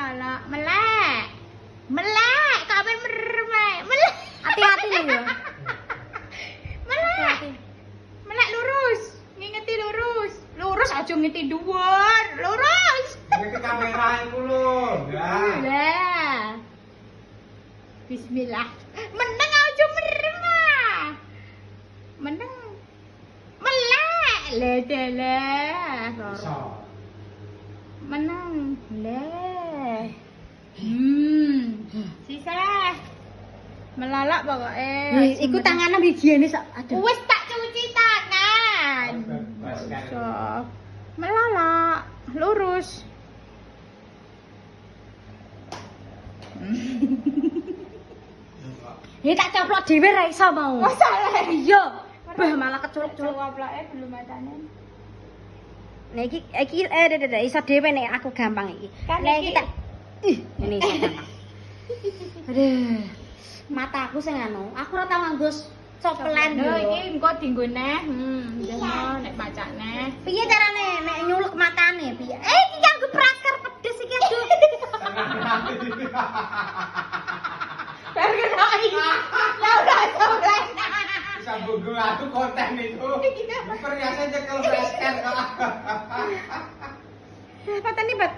Melala, melek. Melek, kapan meremai. Melek. Hati-hati nih ya. Melek. Melek lurus. Ngingeti lurus. Lurus aja ngeti dhuwur. Lurus. Ngeti kamera iku lho. Lah. Bismillah. Meneng aja meremah. Meneng. Melek. Ledele. Iso. Menang. Le. Sisa. Melalak pokoknya. Iku tangannya higienis. Aduh. Wes tak cuci tangan. So, melalak, lurus. Ya tak coplok dhewe ra iso mau. Masalah. Iya. Bah malah keculuk-culuk. Coploknya belum matanen. Nah iki iso dhewe nek aku gampang iki. Kan Nek iki- iki tak ini iso gampang. Aduh. Mataku sing anu, aku ora tau nganggo coplen Lho lho. iki engko dienggo neh. Jangan nek macakne. Piye carane nek nyuluk matane piye? Iki nganggo prasker pedes iki aduh. Perkenai. Ya udah coplek. Bisa buku aku konten itu. Perhiasan cekel basket kok. Pateni bat.